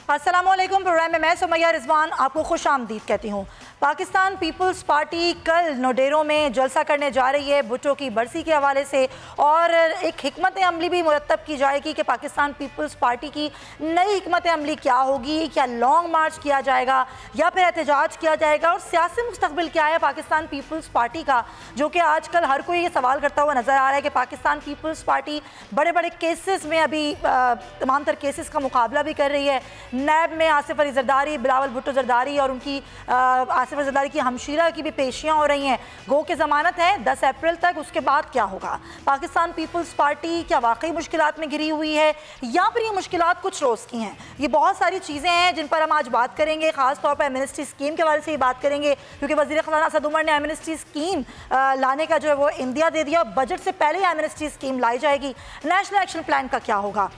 अस्सलामुअलैकुम। प्रोग्राम में मैं सुमैया रिजवान आपको खुश आमदीद कहती हूँ। पाकिस्तान पीपल्स पार्टी कल नोडेरों में जलसा करने जा रही है भुट्टो की बरसी के हवाले से, और एक हिकमत अमली भी मुरतब की जाएगी कि पाकिस्तान पीपल्स पार्टी की नई हिकमत अमली क्या होगी। क्या लॉन्ग मार्च किया जाएगा या फिर एहतजाज किया जाएगा, और सियासी मुस्तकबिल क्या है पाकिस्तान पीपल्स पार्टी का, जो कि आजकल हर कोई ये सवाल करता हुआ नज़र आ रहा है कि पाकिस्तान पीपल्स पार्टी बड़े बड़े केसेस में अभी तमाम तर केसेस का मुकाबला भी कर रही है। नैब में आसिफ अली जरदारी, बिलावल भुट्टो जरदारी और उनकी आसिफ अली जरदारी की हमशीरा की भी पेशियां हो रही हैं। गो के ज़मानत है 10 अप्रैल तक, उसके बाद क्या होगा? पाकिस्तान पीपल्स पार्टी क्या वाकई मुश्किलात में घिरी हुई है या फिर ये मुश्किलात कुछ रोज़ की हैं? ये बहुत सारी चीज़ें हैं जिन पर हम आज बात करेंगे। ख़ास तौर पर एमनेस्टी स्कीम के बारे से ही बात करेंगे, क्योंकि वज़ीर ख़ज़ाना असद उमर ने एमनेस्टी स्कीम लाने का जो है वो इंदिया दे दिया। बजट से पहले एमनेस्टी स्कीम लाई जाएगी। नेशनल एक्शन प्लान का क्या होगा?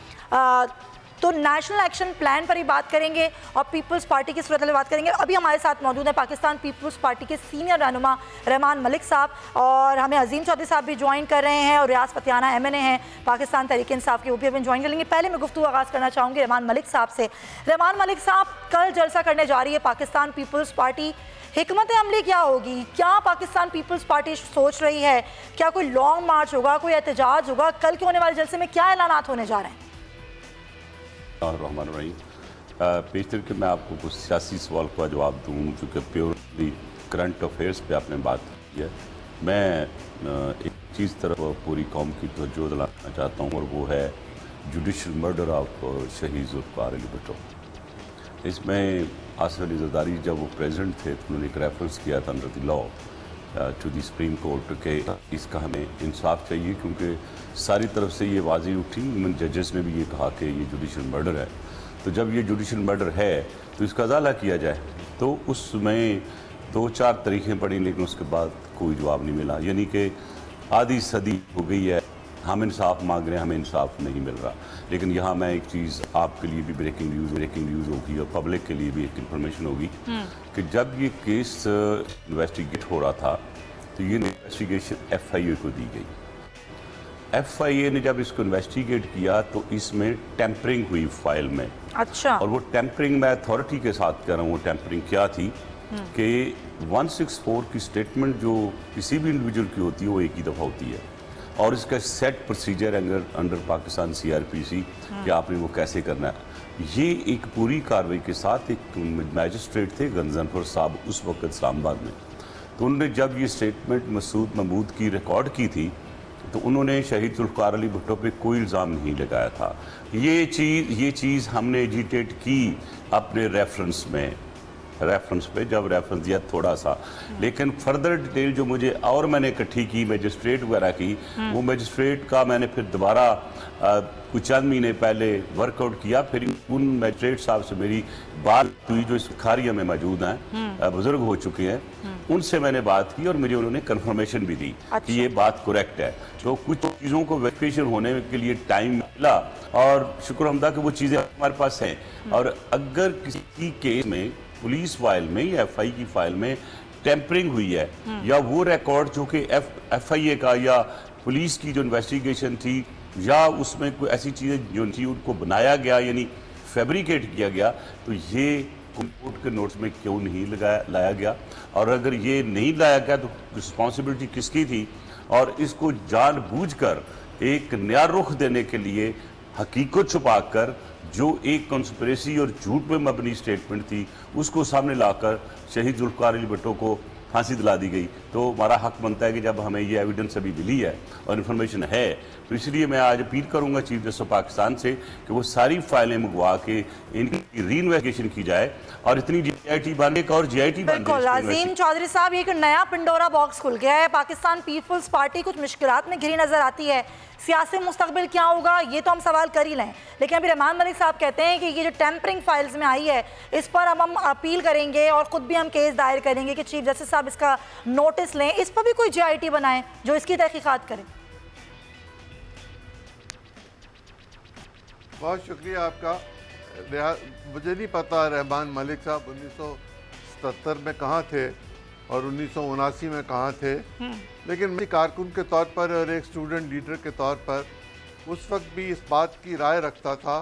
तो नेशनल एक्शन प्लान पर ही बात करेंगे और पीपल्स पार्टी की सूरत में बात करेंगे। अभी हमारे साथ मौजूद है पाकिस्तान पीपल्स पार्टी के सीनियर रहनुमा रहमान मलिक साहब, और हमें अजीम चौधरी साहब भी ज्वाइन कर रहे हैं, और रियाज फतियाना MNA हैं पाकिस्तान तहरीक इंसाफ के, वो भी अभी ज्वाइन कर लेंगे। पहले मैं गुफ्तगू आगाज़ करना चाहूँगी रहमान मलिक साहब से। रहमान मलिक साहब, कल जलसा करने जा रही है पाकिस्तान पीपल्स पार्टी, हिकमत अमली क्या होगी? क्या पाकिस्तान पीपल्स पार्टी सोच रही है? क्या कोई लॉन्ग मार्च होगा, कोई एहतजाज होगा? कल के होने वाले जलसे में क्या ऐलानात होने जा रहे हैं? रहमान रहीम, पेशतर के मैं आपको कुछ सियासी सवाल का जवाब दूँ, चूँकि प्योरली करंट अफेयर्स पे आपने बात की है। मैं एक चीज़ तरफ पूरी कौम की तवज्जो दिलाना चाहता हूँ, और वो है जुडिशल मर्डर ऑफ शहीद ज़ुल्फ़िकार अली भुट्टो। इसमें आसिफ अली ज़रदारी जब वो प्रेसिडेंट थे तो उन्होंने एक रेफरेंस किया था under the law to the supreme court के इसका हमें इंसाफ चाहिए, क्योंकि सारी तरफ से ये वाज़ी उठी, इवन जजेस ने भी ये कहा कि ये जुडिशल मर्डर है। तो जब ये जुडिशल मर्डर है तो इसका अज़ाला किया जाए। तो उसमें 2-4 तरीक़ें पड़ी, लेकिन उसके बाद कोई जवाब नहीं मिला। यानी कि आधी सदी हो गई है, हम इंसाफ मांग रहे हैं, हमें इंसाफ नहीं मिल रहा। लेकिन यहाँ मैं एक चीज़ आपके लिए भी ब्रेकिंग न्यूज़ होगी और पब्लिक के लिए भी एक इंफॉर्मेशन होगी कि जब ये केस इन्वेस्टिगेट हो रहा था तो ये इन्वेस्टिगेशन FIA को दी गई। FIA ने जब इसको इन्वेस्टिगेट किया तो इसमें टेम्परिंग हुई फाइल में। अच्छा। और वो टेम्परिंग मैं अथॉरिटी के साथ कह रहा हूँ, वो टेम्परिंग क्या थी कि 164 की स्टेटमेंट जो किसी भी इंडिविजुअल की होती है वो एक ही दफ़ा होती है, और इसका set procedure under Pakistan CRPC कि आपने वो कैसे करना है। ये एक पूरी कार्रवाई के साथ एक मैजिस्ट्रेट थे गंजनपुर साहब उस वक्त इस्लामाबाद में, तो उन्होंने जब ये स्टेटमेंट मसूद महमूद की रिकॉर्ड की थी तो उन्होंने शहीद ज़ुल्फ़िकार अली भुट्टो पे कोई इल्ज़ाम नहीं लगाया था। ये चीज़ हमने एजिटेट की अपने रेफरेंस पे जब रेफरेंस दिया थोड़ा सा, लेकिन फर्दर डिटेल जो मुझे और मैंने इकट्ठी की मैजिस्ट्रेट वगैरह की, वो मैजिस्ट्रेट का मैंने फिर दोबारा कुछ चंद महीने पहले वर्कआउट किया। फिर उन मैजिस्ट्रेट साहब से मेरी बात हुई जो इस खारिया में मौजूद हैं, बुजुर्ग हो चुके हैं, उनसे मैंने बात की और मुझे उन्होंने कंफर्मेशन भी दी कि ये बात करेक्ट है। तो कुछ चीज़ों को वेरिफिकेशन होने के लिए टाइम मिला, और शुक्र हमदा कि वो चीज़ें हमारे पास हैं। और अगर किसी केस में पुलिस फाइल में या FI की फाइल में टेम्परिंग हुई है, या वो रिकॉर्ड जो कि FIA का या पुलिस की जो इन्वेस्टिगेशन थी, या उसमें कोई ऐसी चीज़ें जो थी उनको बनाया गया यानी फैब्रिकेट किया गया, तो ये कोर्ट के नोट्स में क्यों नहीं लाया गया? और अगर ये नहीं लाया गया तो रिस्पॉन्सिबिलिटी किसकी थी? और इसको जानबूझकर एक नया रुख देने के लिए हकीकत छुपाकर जो एक कंस्पिरेसी और झूठ पे मबनी स्टेटमेंट थी उसको सामने लाकर शहीद ज़ुल्फ़िकार अली भुट्टो को फांसी दिला दी गई। तो हमारा हक बनता है कि जब हमें ये एविडेंस अभी मिली है और इन्फॉर्मेशन है, तो इसलिए मैं आज अपील करूंगा चीफ जस्टिस पाकिस्तान से कि वो सारी फाइलें मंगवा के इनकी री इन्वेस्टिगेशन की जाए, और इतनी GIT बन एक और GIT बन गई। अजीम चौधरी साहब, ये एक नया पिंडोरा बॉक्स खुल गया है। पाकिस्तान पीपल्स पार्टी कुछ मुश्किलात में घिरी नजर आती है। सियासी मुस्तकबिल क्या होगा ये तो हम सवाल कर ही लें, लेकिन अभी रहमान मलिक साहब कहते हैं कि ये जो टेम्परिंग फाइल्स में आई है इस पर अब हम अपील करेंगे और ख़ुद भी हम केस दायर करेंगे कि चीफ जस्टिस साहब इसका नोटिस लें, इस पर भी कोई GIT बनाएं जो इसकी तहकीकात करे। बहुत शुक्रिया आपका। मुझे नहीं पता रहमान मलिक साहब 1977 में कहाँ थे और 1979 में कहाँ थे, लेकिन मैं कारकुन के तौर पर और एक स्टूडेंट लीडर के तौर पर उस वक्त भी इस बात की राय रखता था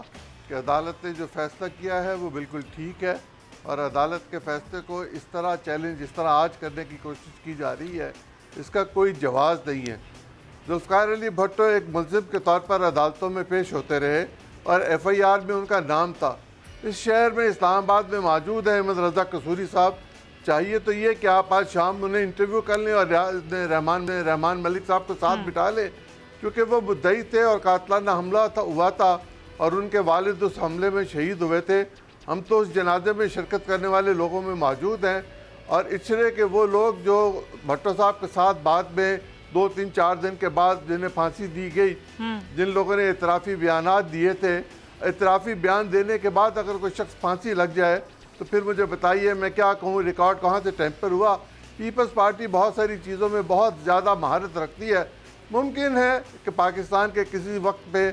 कि अदालत ने जो फैसला किया है वो बिल्कुल ठीक है, और अदालत के फैसले को इस तरह चैलेंज जिस तरह आज करने की कोशिश की जा रही है, इसका कोई जवाब नहीं है। जुल्फ़िकार अली भुट्टो एक मुलज़िम के तौर पर अदालतों में पेश होते रहे और FIR में उनका नाम था। इस शहर में इस्लामाबाद में मौजूद है अहमद रज़ा कसूरी साहब। चाहिए तो ये कि आप आज शाम उन्हें इंटरव्यू कर लें और रहमान मलिक साहब को साथ बिठा लें, क्योंकि वो मुद्दई थे और कातलाना हमला हुआ था और उनके वालिद उस हमले में शहीद हुए थे। हम तो उस जनाजे में शिरकत करने वाले लोगों में मौजूद हैं, और इचरे के वो लोग जो भट्टो साहब के साथ बाद में 2-3-4 दिन के बाद जिन्हें फांसी दी गई, जिन लोगों ने इतराफ़ी बयानात दिए थे, इतराफ़ी बयान देने के बाद अगर कोई शख्स फांसी लग जाए तो फिर मुझे बताइए मैं क्या कहूँ, रिकॉर्ड कहाँ से टेम्पर हुआ। पीपल्स पार्टी बहुत सारी चीज़ों में बहुत ज़्यादा महारत रखती है। मुमकिन है कि पाकिस्तान के किसी वक्त पे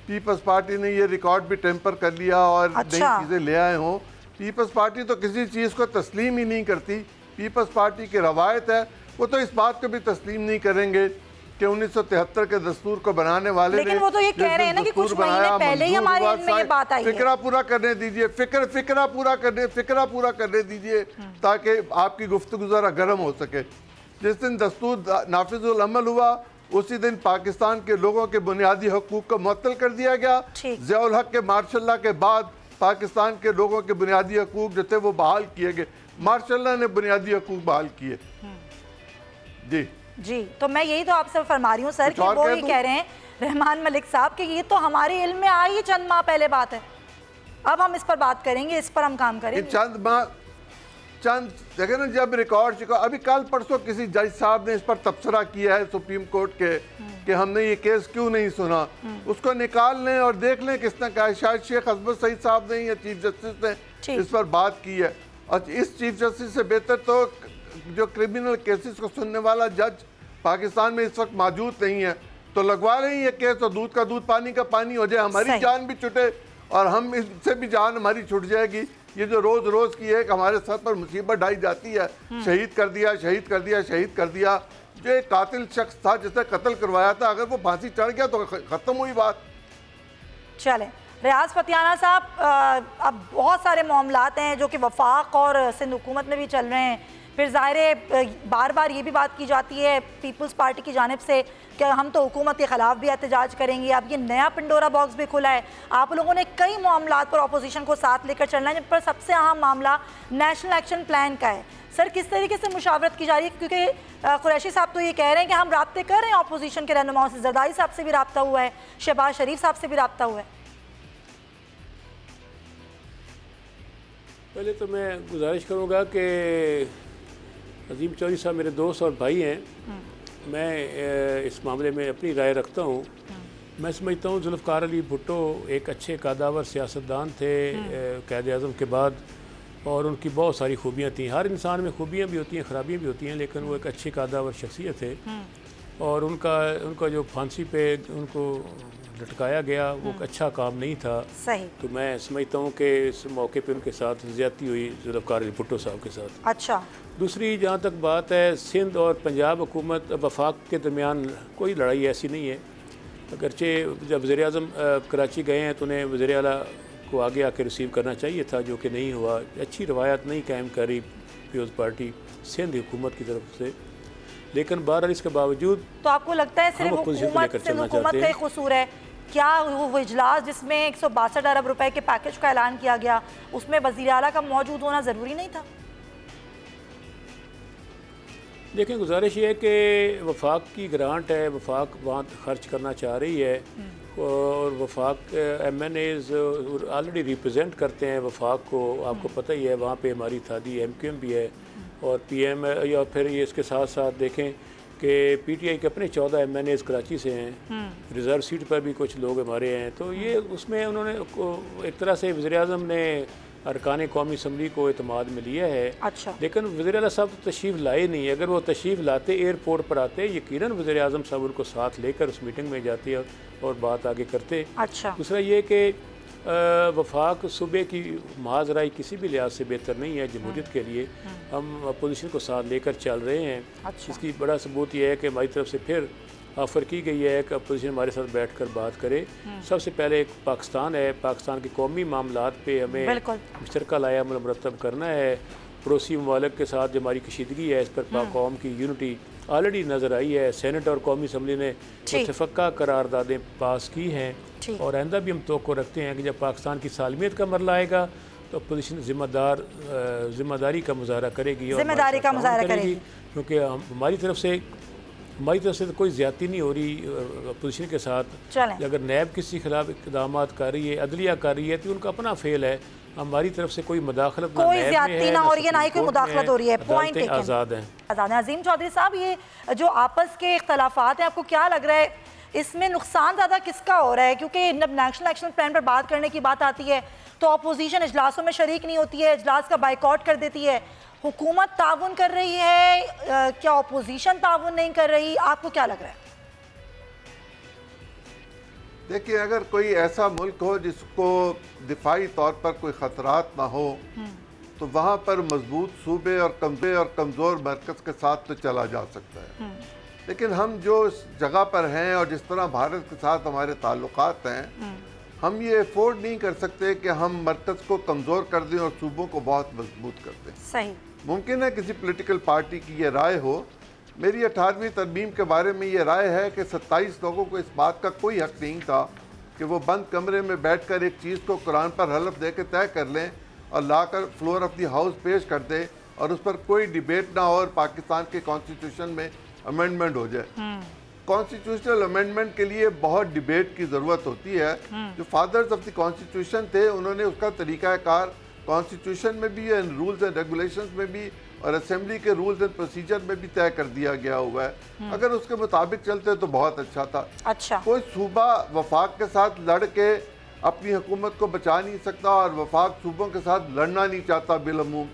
पीपल्स पार्टी ने ये रिकॉर्ड भी टेम्पर कर लिया और नई चीज़ें ले आए हों। पीपल्स पार्टी तो किसी चीज़ को तस्लीम ही नहीं करती। पीपल्स पार्टी की रवायत है, वो तो इस बात को भी तस्लीम नहीं करेंगे कि 1973 के दस्तूर को बनाने वाले, लेकिन वो तो ये कह रहे हैं ना कि कुछ महीने पहले ही हमारे इल्म में ये बात आई है। फिक्रा पूरा करने दीजिए, फिक्रा पूरा करने दीजिए ताकि आपकी गुफ्तगू ज़रा गर्म हो सके। जिस दिन दस्तूर नाफिजुल अमल हुआ उसी दिन पाकिस्तान के लोगों के बुनियादी हकूक़ को मुअत्तल कर दिया गया। ज़ियाउल हक के मार्शल लॉ के बाद पाकिस्तान के लोगों के बुनियादी हकूक़ जो थे वो बहाल किए गए। मार्शल लॉ ने बुनियादी हकूक़ बहाल किए। जी, तो मैं यही तो आपसे फरमा रही हूँ सर कि वो ये कह रहे हैं रहमान मलिक साहब कि ये तो हमारे इल्म में आई चंद माह पहले बात है। अब हम इस पर बात करेंगे, इस पर हम काम करेंगे। चंद देखें ना, जब रिकॉर्ड चुका, अभी कल परसों किसी जज साहब ने इस पर तबसरा किया है सुप्रीम कोर्ट के कि हमने ये केस क्यों नहीं सुना, उसको निकाल लें और देख लें किसने कहा। शायद शेख हसबत सईद साहब ने या चीफ जस्टिस ने इस पर बात की है, और इस चीफ जस्टिस से बेहतर तो जो क्रिमिनल केसेस को सुनने वाला जज पाकिस्तान में इस वक्त मौजूद नहीं है। तो लगवा लें ये केस और दूध का दूध पानी का पानी हो जाए, हमारी जान भी छुटे और हम इससे भी जान हमारी छुट जाएगी। ये जो रोज रोज की एक हमारे सर पर मुसीबत ढाई जाती है, शहीद कर दिया, शहीद कर दिया, शहीद कर दिया। जो एक कातिल शख्स था जिसने कत्ल करवाया था, अगर वो फांसी चढ़ गया तो खत्म हुई बात। चले रियाज फतियाना साहब, अब बहुत सारे मामलात हैं जो कि वफाक और सिंध हुकूमत में भी चल रहे हैं। फिर ज़ाहिर बार बार ये भी बात की जाती है पीपल्स पार्टी की जानिब से कि हम तो हुकूमत के ख़िलाफ़ भी एहतजाज करेंगे। अब ये नया पिंडोरा बॉक्स भी खुला है। आप लोगों ने कई मामलात पर अपोजिशन को साथ लेकर चलना है, जिन पर सबसे अहम मामला नेशनल एक्शन प्लान का है। सर, किस तरीके से मुशावरत की जा रही है? क्योंकि कुरैशी साहब तो ये कह रहे हैं कि हम राब्ते कर रहे हैं अपोजिशन के रहनुमाओं से, जरदारी साहब से भी रब्ता हुआ है, शहबाज शरीफ साहब से भी रब्ता हुआ है। पहले तो मैं गुजारिश करूँगा कि अजीम चौधरी साहब मेरे दोस्त और भाई हैं, मैं इस मामले में अपनी राय रखता हूँ। मैं समझता हूँ जुल्फ़िकार अली भुट्टो एक अच्छे कादावर सियासतदान थे क़ायद आज़म के बाद, और उनकी बहुत सारी खूबियाँ थीं। हर इंसान में खूबियाँ भी होती हैं, ख़राबियाँ भी होती हैं, लेकिन वो एक अच्छी कादावर शख्सियत थे। और उनका जो फांसी पे उनको लटकाया गया वो एक अच्छा काम नहीं था। सही। तो मैं समझता हूँ कि इस मौके पे उनके साथ ज़्यादती हुई जुल्फ़िकार अली भुट्टो साहब के साथ। अच्छा। दूसरी जहाँ तक बात है, सिंध और पंजाब हुकूमत वफाक के दरमियान कोई लड़ाई ऐसी नहीं है। अगरचे जब वज़ीर-ए-आज़म कराची गए हैं तो उन्हें वज़ीर आला को आगे आके रिसीव करना चाहिए था, जो कि नहीं हुआ। अच्छी रवायत नहीं कायम करी पीपल्स पार्टी सिंध हुकूमत की तरफ से, लेकिन बहरहाल इसके बावजूद तो आपको लगता है सिर्फ हुकूमत का कसूर है क्या? वो इजलास जिसमें 162 अरब रुपए के पैकेज का ऐलान किया गया, उसमें वज़ीर आला का मौजूद होना ज़रूरी नहीं था? देखें, गुजारिश ये है कि वफाक की ग्रांट है, वफाक वहाँ खर्च करना चाह रही है, और वफाक MNAs ऑलरेडी रिप्रेजेंट करते हैं वफाक को। आपको पता ही है, वहाँ पे हमारी इत्तेहादी MQM भी है और PM, या फिर ये इसके साथ साथ देखें कि PTI के अपने 14 MNAs कराची से हैं, रिज़र्व सीट पर भी कुछ लोग हमारे हैं। तो ये उसमें उन्होंने एक तरह से वज़ीर-ए-आज़म ने अरकान कौमी असम्बली को एतमाद में लिया है। अच्छा। लेकिन वज़ीर आला साहब तो तशरीफ़ लाए नहीं। अगर वो तशरीफ़ लाते, एयरपोर्ट पर आते, यकीनन वज़ीर-ए-आज़म साहब उनको साथ लेकर उस मीटिंग में जाते और बात आगे करते। अच्छा। दूसरा ये कि वफाक सूबे की महाज राय किसी भी लिहाज से बेहतर नहीं है जमहूरियत के लिए। हम अपोजिशन को साथ लेकर चल रहे हैं। अच्छा। इसकी बड़ा सबूत यह है कि हमारी तरफ से फिर ऑफ़र की गई है कि अपोजिशन हमारे साथ बैठ कर बात करे। सबसे पहले एक पाकिस्तान है, पाकिस्तान के कौमी मामलात पे हमें मुश्तरका लायामल मुरतब करना है। पड़ोसी ममालिक के साथ जो हमारी कशीदगी है, इस पर कौम की यूनिटी ऑलरेडी नज़र आई है। सेनेट और कौमी असम्बली ने मुतफ़क्का करारदादें पास की हैं और आइंदा भी हम तवक्को रखते हैं कि जब पाकिस्तान की सालमियत का मरला आएगा तो अपोजिशन जिम्मेदारी का मुजाहरा करेगी और जिम्मेदारी का मुजाहरा करेगी, क्योंकि हमारी तरफ से तो कोई ज़्यादती नहीं हो रही अपोजिशन के साथ। अगर नैब किसी खिलाफ इक़दाम कर रही है, अदलिया कर रही है, तो उनका अपना फेल है। हमारी तरफ से कोई मुदाखलत कोई ज़्यादती ना हो रही है, ना ही कोई मुदाखलत हो रही है। पॉइंट आज़ाद हैं। अज़ीम चौधरी साहब, ये जो आपस के इख्तलाफात हैं, आपको क्या लग रहा है इसमें नुकसान ज़्यादा किसका हो रहा है? क्योंकि जब नेशनल एक्शन प्लान पर बात करने की बात आती है तो अपोजिशन इजलासों में शरीक नहीं होती है, इजलास का बाइकआउट कर देती है। हुकूमत ताउन कर रही है, क्या अपोजिशन ताउन नहीं कर रही? आपको क्या लग रहा है? देखिए, अगर कोई ऐसा मुल्क हो जिसको दिफाई तौर पर कोई ख़तरात ना हो तो वहाँ पर मजबूत सूबे और कमज़ोर मरकज़ के साथ तो चला जा सकता है। लेकिन हम जो इस जगह पर हैं और जिस तरह भारत के साथ हमारे ताल्लुकात हैं, हम ये अफोर्ड नहीं कर सकते कि हम मरकज़ को कमज़ोर कर दें और सूबों को बहुत मजबूत कर दें। सही मुमकिन है किसी पॉलिटिकल पार्टी की ये राय हो। मेरी 18वीं तरमीम के बारे में ये राय है कि 27 लोगों को इस बात का कोई हक नहीं था कि वो बंद कमरे में बैठकर एक चीज़ को कुरान पर हलफ दे के तय कर लें और लाकर फ्लोर ऑफ द हाउस पेश कर दें और उस पर कोई डिबेट ना हो और पाकिस्तान के कॉन्स्टिट्यूशन में अमेंडमेंट हो जाए। कॉन्स्टिट्यूशनल अमेंडमेंट के लिए बहुत डिबेट की ज़रूरत होती है। जो फादर्स ऑफ द कॉन्स्टिट्यूशन थे, उन्होंने उसका तरीक़ाकार कॉन्स्टिट्यूशन में भी, रूल्स एंड रेगुलेशंस में भी और असेंबली के रूल्स एंड प्रोसीजर में भी तय कर दिया गया हुआ है। अगर उसके मुताबिक चलते तो बहुत अच्छा था। अच्छा, कोई सूबा वफाक के साथ लड़ के अपनी हुकूमत को बचा नहीं सकता और वफाक सूबों के साथ लड़ना नहीं चाहता बिलअमूम।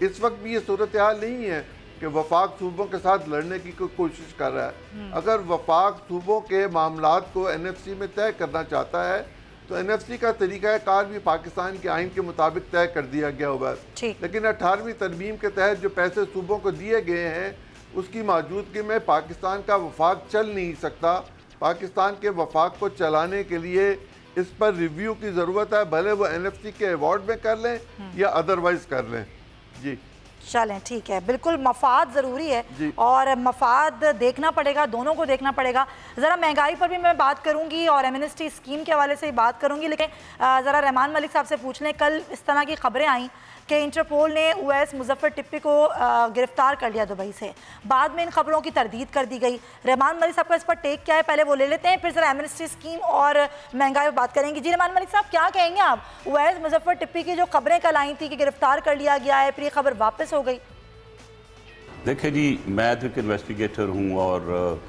इस वक्त भी ये सूरत हाल नहीं है कि वफाक सूबों के साथ लड़ने की कोई कोशिश कर रहा है। अगर वफाक सूबों के मामलात को NFC में तय करना चाहता है तो NFC का तरीक़ाकार भी पाकिस्तान के आइन के मुताबिक तय कर दिया गया हुआ है। लेकिन 18वीं तरमीम के तहत जो पैसे सूबों को दिए गए हैं, उसकी मौजूदगी में पाकिस्तान का वफाक चल नहीं सकता। पाकिस्तान के वफाक को चलाने के लिए इस पर रिव्यू की ज़रूरत है, भले वो NFC के अवार्ड में कर लें या अदरवाइज़ कर लें। जी चलें, ठीक है, बिल्कुल मफाद ज़रूरी है और मफाद देखना पड़ेगा, दोनों को देखना पड़ेगा। ज़रा महंगाई पर भी मैं बात करूंगी और एमनेस्टी स्कीम के हवाले से बात करूंगी, लेकिन ज़रा रहमान मलिक साहब से पूछ लें। कल इस तरह की खबरें आई कि इंटरपोल ने उवैस मुजफ्फर टिप्पी को गिरफ्तार कर लिया दुबई से। बाद में इन खबरों की तरदीद कर दी गई। रहमान मलिक साहब का इस पर टेक क्या है, पहले वो ले लेते हैं, फिर ज़रा एमनेस्टी स्कीम और महंगाई पर बात करेंगे। जी रहमान मलिक साहब, क्या कहेंगे आप? उवैस मुजफ्फर टिप्पी की जो खबरें कल आई थी कि गिरफ्तार कर लिया गया है, फिर ये खबर वापस हो गई। देखिए जी, मैं तो एक इन्वेस्टिगेटर हूँ और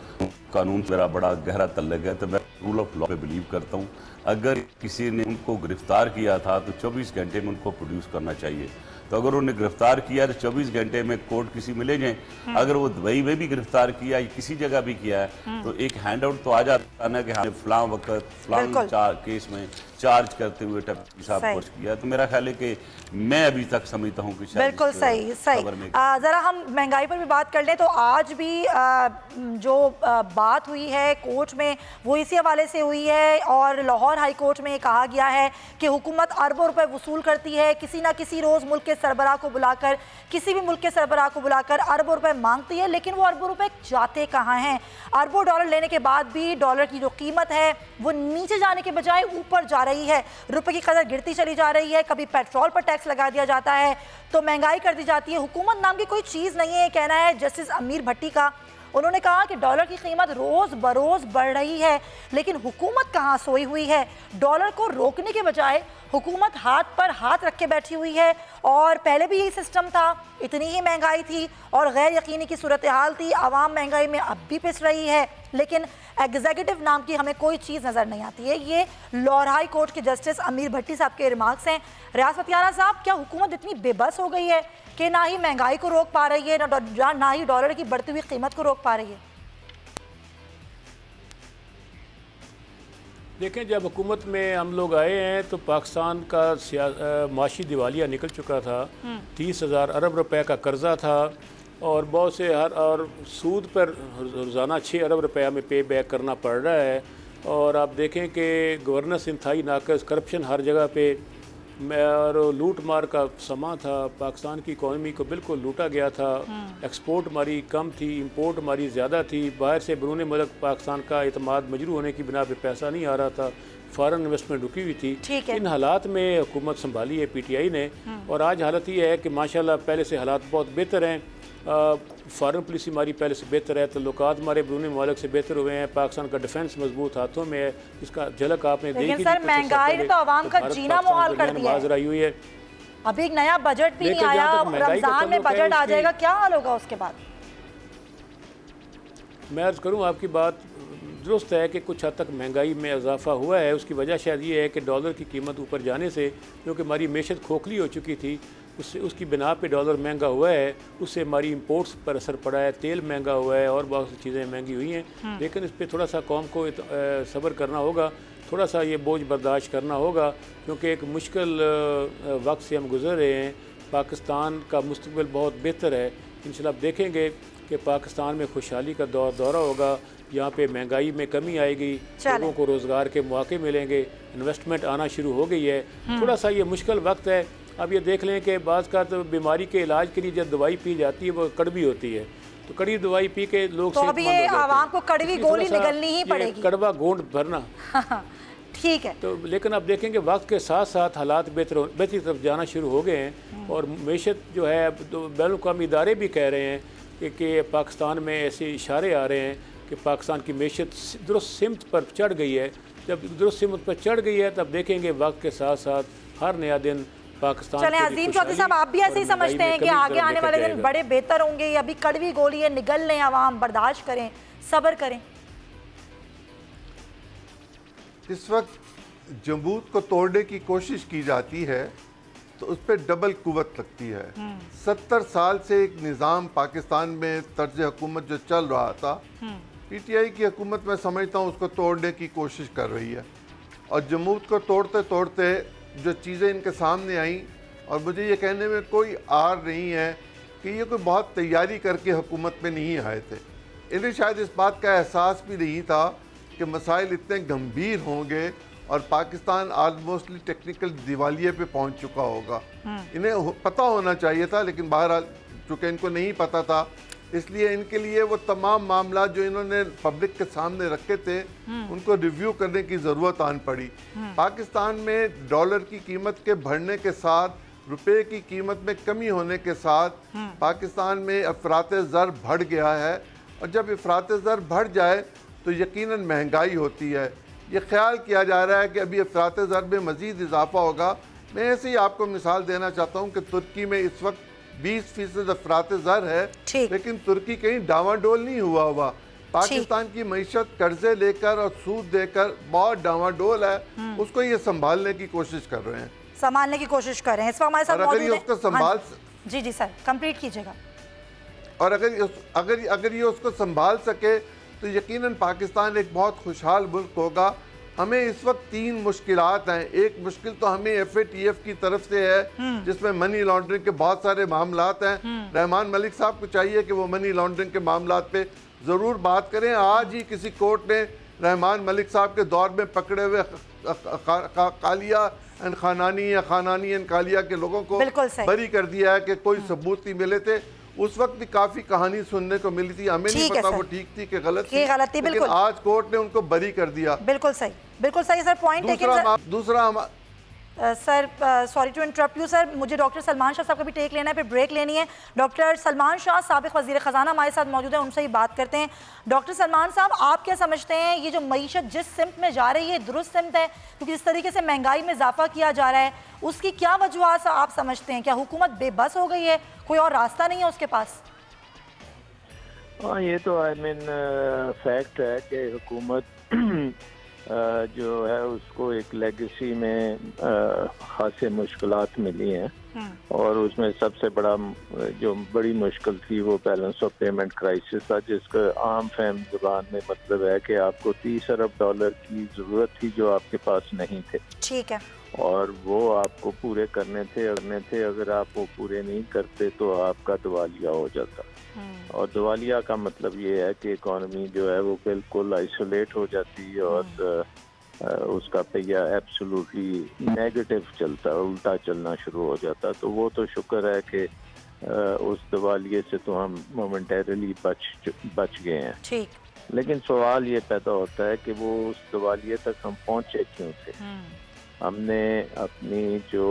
कानून से मेरा बड़ा गहरा तल्लुक है, तो मैं रूल ऑफ लॉ पे बिलीव करता हूँ। अगर किसी ने उनको गिरफ्तार किया था तो 24 घंटे में उनको प्रोड्यूस करना चाहिए। तो अगर उन्हें गिरफ्तार किया तो 24 घंटे में कोर्ट किसी में ले जाएं। अगर वो दुबई में भी गिरफ्तार किया या किसी जगह भी किया है तो एक हैंड आउट तो आ जाता ना कि हाँ फलां वक्त फलां केस में चार्ज करते हुए टिप्पी साहब पेश किया। तो मेरा ख्याल है कि मैं अभी तक समझता हूँ कि बिल्कुल सही। ज़रा हम महंगाई पर भी बात कर लें तो आज भी जो बात हुई है कोर्ट में वो इसी हवाले से हुई है और लाहौर हाई कोर्ट में कहा गया है कि हुकूमत अरबों रुपए वसूल करती है, किसी ना किसी रोज़ मुल्क के सरबराह को बुलाकर, किसी भी मुल्क के सरबराह को बुलाकर अरबों रुपए मांगती है, लेकिन वो अरबों रुपए जाते कहाँ हैं? अरबों डॉलर लेने के बाद भी डॉलर की जो कीमत है वो नीचे जाने के बजाय ऊपर जा रही है, रुपए की कदर गिरती चली जा रही है। कभी पेट्रोल पर टैक्स लगा दिया जाता है तो महंगाई कर दी जाती है। हुकूमत नाम की कोई चीज़ नहीं है, कहना है जस्टिस अमीर भट्टी का। उन्होंने कहा कि डॉलर की कीमत रोज़ बरोज़ बढ़ रही है, लेकिन हुकूमत कहाँ सोई हुई है? डॉलर को रोकने के बजाय हुकूमत हाथ पर हाथ रख के बैठी हुई है। और पहले भी यही सिस्टम था, इतनी ही महंगाई थी और गैर यकीनी की सूरत हाल थी। आवाम महंगाई में अब भी पिस रही है, लेकिन एग्जीक्यूटिव नाम की हमें कोई चीज़ नज़र नहीं आती है। ये लाहौर हाई कोर्ट के जस्टिस अमीर भट्टी साहब के रिमार्क्स हैं। रियाज फतियाना साहब, क्या हुकूमत इतनी बेबस हो गई है कि ना ही महंगाई को रोक पा रही है, ना ही डॉलर की बढ़ती हुई कीमत को रोक पा रही है? देखें, जब हुकूमत में हम लोग आए हैं तो पाकिस्तान का माशी दिवालिया निकल चुका था। 30,000 अरब रुपए का कर्जा था। और बहुत से और सूद पर रोज़ाना 6 अरब रुपया में पे बैक करना पड़ रहा है। और आप देखें कि गवर्नेंस इंतहाई नाकस, करप्शन हर जगह पे, और लूट मार का समा था। पाकिस्तान की इकॉनमी को बिल्कुल लूटा गया था। एक्सपोर्ट हमारी कम थी, इंपोर्ट हमारी ज़्यादा थी। बाहर से बैरून मुल्क पाकिस्तान का एतमाद मजरू होने की बिना पे पैसा नहीं आ रहा था। फॉरेन इन्वेस्टमेंट रुकी हुई थी। इन हालात में हुकूमत संभाली है PTI ने, और आज हालत ये है कि माशाल्लाह पहले से हालात बहुत बेहतर हैं। फॉरेन पॉलिसी हमारी पहले से बेहतर है, तल्लुकात हमारे बैरून मुल्क से बेहतर हुए हैं। पाकिस्तान का डिफेंस मजबूत हाथों में है, इसका झलक आपने देखी। लेकिन सर महंगाई ने तो आवाम का जीना मुहाल कर दिया है। आई हुई है। अभी एक नया बजट भी नहीं आया, रमजान में बजट आ जाएगा, क्या हाल होगा उसके बाद? मैं अर्ज़ करूँ, आपकी बात दुरुस्त है कि कुछ हद तक महंगाई में इजाफा हुआ है। उसकी वजह शायद ये है कि डॉलर की कीमत ऊपर जाने से, क्योंकि हमारी मेशत खोखली हो चुकी थी, उससे उसकी बिना पे डॉलर महंगा हुआ है। उससे हमारी इंपोर्ट्स पर असर पड़ा है, तेल महंगा हुआ है और बहुत सी चीज़ें महंगी हुई हैं। लेकिन इस पर थोड़ा सा कौम को सब्र करना होगा, थोड़ा सा ये बोझ बर्दाश्त करना होगा, क्योंकि एक मुश्किल वक्त से हम गुजर रहे हैं। पाकिस्तान का मुस्तकबिल बहुत बेहतर है। इंशाल्लाह आप देखेंगे कि पाकिस्तान में खुशहाली का दौरा होगा। यहाँ पे महंगाई में कमी आएगी, लोगों को रोज़गार के मौके मिलेंगे, इन्वेस्टमेंट आना शुरू हो गई है। थोड़ा सा ये मुश्किल वक्त है। अब ये देख लें कि बाज़ का तो बीमारी के इलाज के लिए जब दवाई पी जाती है वो कड़वी होती है, तो कड़वी दवाई पी के लोग तो अभी ये आवाम को कड़वी गोली निगलनी ही पड़ेगी, कड़वा गोंद भरना। ठीक है। तो लेकिन अब देखेंगे वक्त के साथ साथ हालात बेहतरी तरफ जाना शुरू हो गए हैं। और मैशत जो है, तो बैनुल-अक़वामी इदारे भी कह रहे हैं कि पाकिस्तान में ऐसे इशारे आ रहे हैं कि पाकिस्तान की मैशत दुरुस्त सिमत पर चढ़ गई है। जब दुरुस्त सिमत पर चढ़ गई है तब देखेंगे वक्त के साथ साथ हर नया दिन पाकिस्तान। चलें अजीम चौधरी साहब, आप भी ऐसे ही समझते हैं कि आगे आने वाले दिन बड़े बेहतर होंगे? अभी कड़वी गोली है, निगल लें आवाम, बर्दाश्त करें, सब्र करें? इस वक्त जमूत को तोड़ने की कोशिश की जाती है तो उस पर डबल कुव्वत लगती है। 70 साल से एक निज़ाम पाकिस्तान में तर्ज हुकूमत जो चल रहा था, PTI की हुकूमत मैं समझता हूँ उसको तोड़ने की कोशिश कर रही है। और जमूत को तोड़ते तोड़ते जो चीज़ें इनके सामने आई, और मुझे ये कहने में कोई आर नहीं है कि ये कोई बहुत तैयारी करके हुकूमत में नहीं आए थे। इन्हें शायद इस बात का एहसास भी नहीं था कि मसाइल इतने गंभीर होंगे और पाकिस्तान ऑलमोस्टली टेक्निकल दिवालिये पे पहुंच चुका होगा। इन्हें पता होना चाहिए था, लेकिन बहरहाल चूँकि इनको नहीं पता था, इसलिए इनके लिए वो तमाम मामला जो इन्होंने पब्लिक के सामने रखे थे उनको रिव्यू करने की ज़रूरत आन पड़ी। पाकिस्तान में डॉलर की कीमत के बढ़ने के साथ, रुपए की कीमत में कमी होने के साथ पाकिस्तान में अफरात ज़र बढ़ गया है। और जब अफरात ज़र बढ़ जाए तो यकीनन महंगाई होती है। ये ख्याल किया जा रहा है कि अभी अफरात ज़र में मज़ीद इजाफा होगा। मैं ऐसे ही आपको मिसाल देना चाहता हूँ कि तुर्की में इस वक्त 20% अफरात ज़र है, लेकिन तुर्की कहीं डावाडोल नहीं हुआ। पाकिस्तान की मईशत कर्जे लेकर और सूद देकर बहुत डावाडोल है, उसको ये संभालने की कोशिश कर रहे हैं, संभालने की कोशिश कर रहे हैं। इस वक्त हमारे साथ अगर ये उसको संभाल जी सर कंप्लीट कीजिएगा। और अगर ये उसको संभाल सके तो यकीनन पाकिस्तान एक बहुत खुशहाल मुल्क होगा। हमें इस वक्त 3 मुश्किलात हैं। एक मुश्किल तो हमें FATF की तरफ से है जिसमें मनी लॉन्ड्रिंग के बहुत सारे मामलात हैं। रहमान मलिक साहब को चाहिए कि वो मनी लॉन्ड्रिंग के मामलात पे ज़रूर बात करें। आज ही किसी कोर्ट ने रहमान मलिक साहब के दौर में पकड़े हुए कालिया एंड खानानी या खानानी एंड कालिया के लोगों को बरी कर दिया है कि कोई सबूत नहीं मिले थे। उस वक्त भी काफी कहानी सुनने को मिली थी, हमें नहीं पता वो ठीक थी कि गलत थी, लेकिन आज कोर्ट ने उनको बरी कर दिया। बिल्कुल सही सर पॉइंट। दूसरा sir sorry to interrupt you sir, मुझे डॉक्टर सलमान शाह साहब का भी टेक लेना है, फिर ब्रेक लेनी है। डॉक्टर सलमान शाह साबिक वज़ीर ख़ज़ाना हमारे साथ मौजूद है, उनसे ही बात करते हैं। डॉक्टर सलमान साहब, आप क्या समझते हैं ये जो मईशत जिस सिमत में जा रही है दुरुस्त सिमत है? क्योंकि जिस तरीके से महंगाई में इजाफा किया जा रहा है उसकी क्या वजूहात आप समझते हैं? क्या हुकूमत बेबस हो गई है, कोई और रास्ता नहीं है उसके पास? हाँ, ये तो आई मीन फैक्ट है कि हुकूमत जो है उसको एक लेगेसी में खासे मुश्किलात मिली हैं और उसमें सबसे बड़ा जो बड़ी मुश्किल थी वो बैलेंस ऑफ पेमेंट क्राइसिस था, जिसका आम फहम जुबान में मतलब है कि आपको 30 अरब डॉलर की ज़रूरत थी जो आपके पास नहीं थे। ठीक है। और वो आपको पूरे करने थे। अगर आप वो पूरे नहीं करते तो आपका दिवालिया हो जाता। और दिवालिया का मतलब ये है कि इकॉनमी जो है वो बिल्कुल आइसोलेट हो जाती है और उसका पहिया एब्सोल्युटली नेगेटिव चलता है, उल्टा चलना शुरू हो जाता है। तो वो तो शुक्र है कि उस दिवालिये से तो हम मोमेंटरली बच गए हैं। ठीक। लेकिन सवाल ये पैदा होता है कि वो उस दिवालिये तक हम पहुंचे क्यों थे। हमने अपनी जो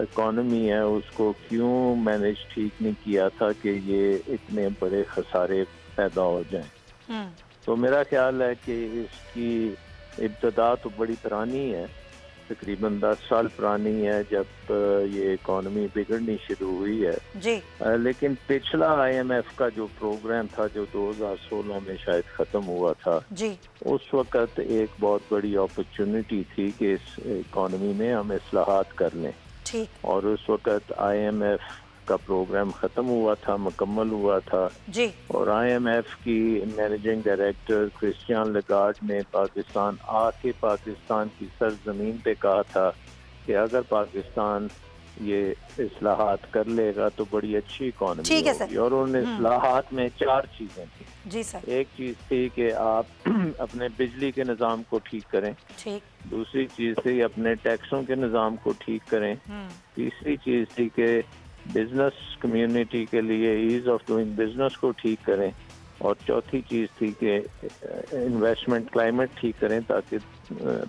इकॉनमी है उसको क्यों मैनेज ठीक नहीं किया था कि ये इतने बड़े खसारे पैदा हो जाएं। तो मेरा ख्याल है कि इसकी इब्तदा तो बड़ी पुरानी है, तकरीबन 10 साल पुरानी है जब ये इकॉनमी बिगड़नी शुरू हुई है जी। लेकिन पिछला IMF का जो प्रोग्राम था जो 2016 में शायद ख़त्म हुआ था जी, उस वक़्त एक बहुत बड़ी अपॉर्चुनिटी थी कि इस इकॉनमी में हम इस्लाहात कर लें। ठीक। और उस वक़्त IMF का प्रोग्राम ख़त्म हुआ था, मुकम्मल हुआ था जी। और IMF की मैनेजिंग डायरेक्टर क्रिस्टियन लगार्ड ने पाकिस्तान आके पाकिस्तान की सरजमीन पे कहा था कि अगर पाकिस्तान ये इस्लाहात कर लेगा तो बड़ी अच्छी इकॉनमी होगी। और उन इस्लाहात में 4 चीज़ें थी। जी सर। एक चीज़ थी कि आप अपने बिजली के निज़ाम को ठीक करें। ठीक। दूसरी चीज़ थी अपने टैक्सों के निज़ाम को ठीक करें। तीसरी चीज़ थी कि बिजनेस कम्युनिटी के लिए ईज ऑफ डूइंग बिजनेस को ठीक करें। और चौथी चीज़ थी कि इन्वेस्टमेंट क्लाइमेट ठीक करें ताकि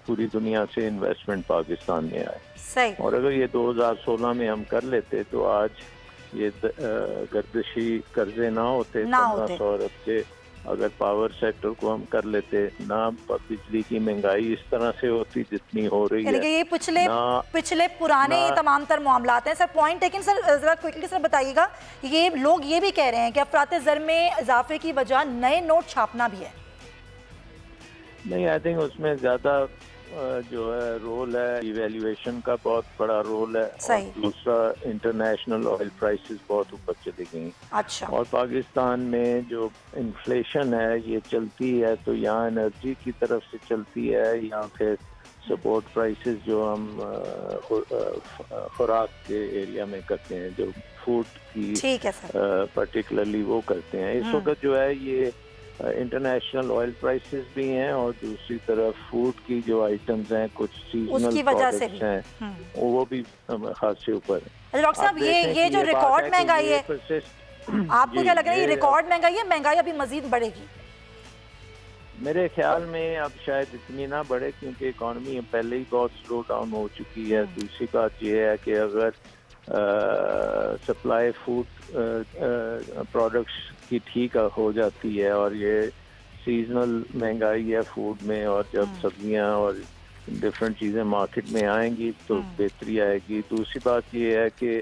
पूरी दुनिया से इन्वेस्टमेंट पाकिस्तान में आए। सही। और अगर ये 2016 में हम कर लेते तो आज ये गर्दिशी कर्जे ना होते 1500 अरब के। अगर पावर सेक्टर को हम कर लेते ना, बिजली की महंगाई इस तरह से होती जितनी हो रही है। ये पिछले पुराने तमाम तर मामलात हैं सर। पॉइंट लेकिन सर जरा क्विकली सर बताइएगा, ये लोग ये भी कह रहे हैं कि अफरात ज़र में इजाफे की वजह नए नोट छापना भी है। नहीं, आई थिंक उसमें ज़्यादा जो है रोल है इवैल्यूएशन का, बहुत बड़ा रोल है। और दूसरा इंटरनेशनल ऑयल प्राइसेस बहुत ऊपर चली गई। अच्छा। और पाकिस्तान में जो इन्फ्लेशन है ये चलती है तो यहाँ एनर्जी की तरफ से चलती है या फिर सपोर्ट प्राइसेस जो हम खुराक के एरिया में करते हैं, जो फूड की पर्टिकुलरली वो करते हैं। इस वक्त जो है ये इंटरनेशनल ऑयल प्राइसेस भी हैं और दूसरी तरफ फूड की जो आइटम्स हैं, कुछ सीजनल प्रोडक्ट्स हैं, वो भी खासे ऊपर है। डॉक्टर साहब ये जो रिकॉर्ड महंगाई है, आपको क्या लग रहा है ये रिकॉर्ड महंगाई है, महंगाई अभी मजीद बढ़ेगी? मेरे ख्याल में अब शायद इतनी ना बढ़े क्योंकि इकॉनमी पहले ही बहुत स्लो डाउन हो चुकी है। दूसरी बात ये है कि अगर सप्लाई फूड प्रोडक्ट्स की ठीक हो जाती है और ये सीजनल महंगाई है फूड में, और जब सब्जियां और डिफरेंट चीज़ें मार्केट में आएंगी तो बेहतरी आएगी। दूसरी बात ये है कि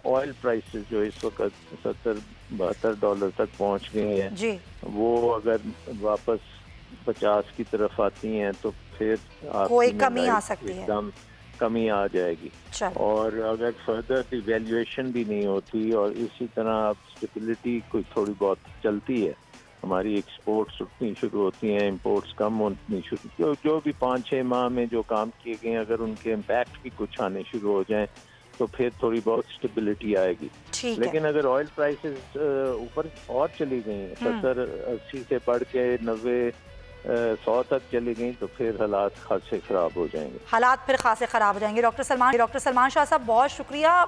ऑयल प्राइसेस जो इस वक्त $70-72 तक पहुंच गए हैं जी, वो अगर वापस 50 की तरफ आती हैं तो फिर कोई कमी आ सकती है, एकदम कमी आ जाएगी। और अगर फर्दर डिवैल्यूएशन भी नहीं होती और इसी तरह अब स्टेबिलिटी कोई थोड़ी बहुत चलती है, हमारी एक्सपोर्ट्स उठनी शुरू होती हैं, इंपोर्ट्स कम होनी शुरू, जो भी 5-6 माह में जो काम किए गए अगर उनके इम्पैक्ट भी कुछ आने शुरू हो जाएं तो फिर थोड़ी बहुत स्टेबिलिटी आएगी। लेकिन अगर ऑयल प्राइसेस ऊपर और चली गई 70-80 से बढ़ के 90-100 तक चली गई तो फिर हालात खासे ख़राब हो जाएंगे। हालात फिर खासे ख़राब हो जाएंगे। डॉक्टर सलमान शाह साहब बहुत शुक्रिया,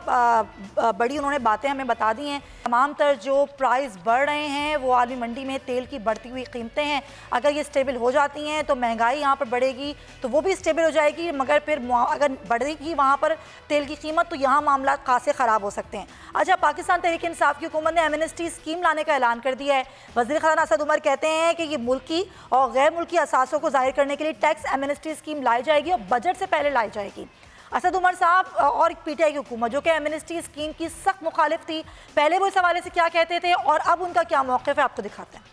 बड़ी उन्होंने बातें हमें बता दी हैं। तमाम तर जो प्राइस बढ़ रहे हैं वो आलमी मंडी में तेल की बढ़ती हुई कीमतें हैं, अगर ये स्टेबल हो जाती हैं तो महंगाई यहाँ पर बढ़ेगी तो वो भी स्टेबल हो जाएगी, मगर फिर अगर बढ़ेगी वहाँ पर तेल की कीमत तो यहाँ मामला खासे ख़राब हो सकते हैं। अच्छा, पाकिस्तान तहरीक इंसाफ की हुकूमत ने एमनेस्टी स्कीम लाने का ऐलान कर दिया है। वज़ीर ख़ज़ाना असद उमर कहते हैं कि ये मुल्की और गैर मुल्की असासों को ज़ाहिर करने के लिए टैक्स एमनेस्टी स्कीम लाई जाएगी और बजट से पहले लाई जाएगी। असद उमर साहब और PTI की हुकूमत जो कि एमनेस्टी स्कीम की सख्त मुखालिफ थी, पहले वो इस हवाले से क्या कहते थे और अब उनका क्या मौक़िफ़ है, आपको दिखाते हैं।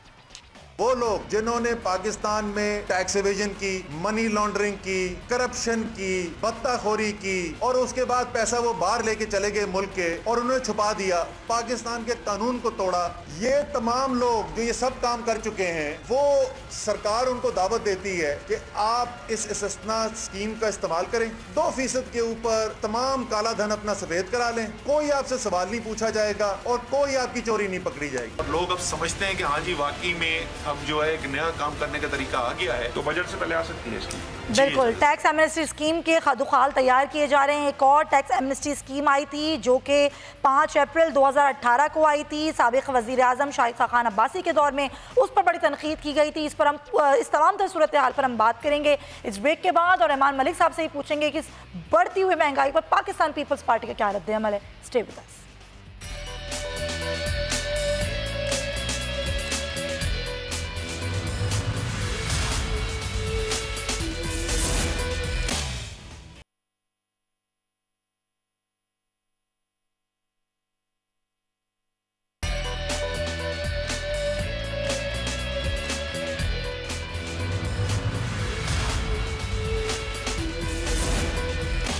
वो लोग जिन्होंने पाकिस्तान में टैक्स एवेजन की, मनी लॉन्ड्रिंग की, करप्शन की, बत्ताखोरी की और उसके बाद पैसा वो बाहर लेके चले गए मुल्क के और उन्होंने छुपा दिया, पाकिस्तान के कानून को तोड़ा, ये तमाम लोग जो ये सब काम कर चुके हैं, वो सरकार उनको दावत देती है कि आप इस इस्तिस्ना स्कीम का इस्तेमाल करें, 2% के ऊपर तमाम काला धन अपना सफेद करा लें, कोई आपसे सवाल नहीं पूछा जाएगा और कोई आपकी चोरी नहीं पकड़ी जाएगी। और लोग अब समझते हैं कि हाँ जी वाकई में अब जो है एक नया काम करने का तरीका आ गया है, तो बजट से पहले आ सकती है इसकी। बिल्कुल, टैक्स एमनेस्टी स्कीम के खादुखाल तैयार किए जा रहे हैं। एक और टैक्स एमनेस्टी स्कीम आई थी जो कि 5 अप्रैल 2018 को आई थी, साबिक वज़ीर आज़म शाहिद खान अब्बासी के दौर में। उस पर बड़ी तनकीद की गई थी। इस पर हम इस तमाम तर सूरत हाल पर हम बात करेंगे इस ब्रेक के बाद, और रहमान मलिक साहब से ही पूछेंगे कि इस बढ़ती हुई महंगाई पर पाकिस्तान पीपल्स पार्टी का क्या रद्द-ए-अमल है। Stay with us.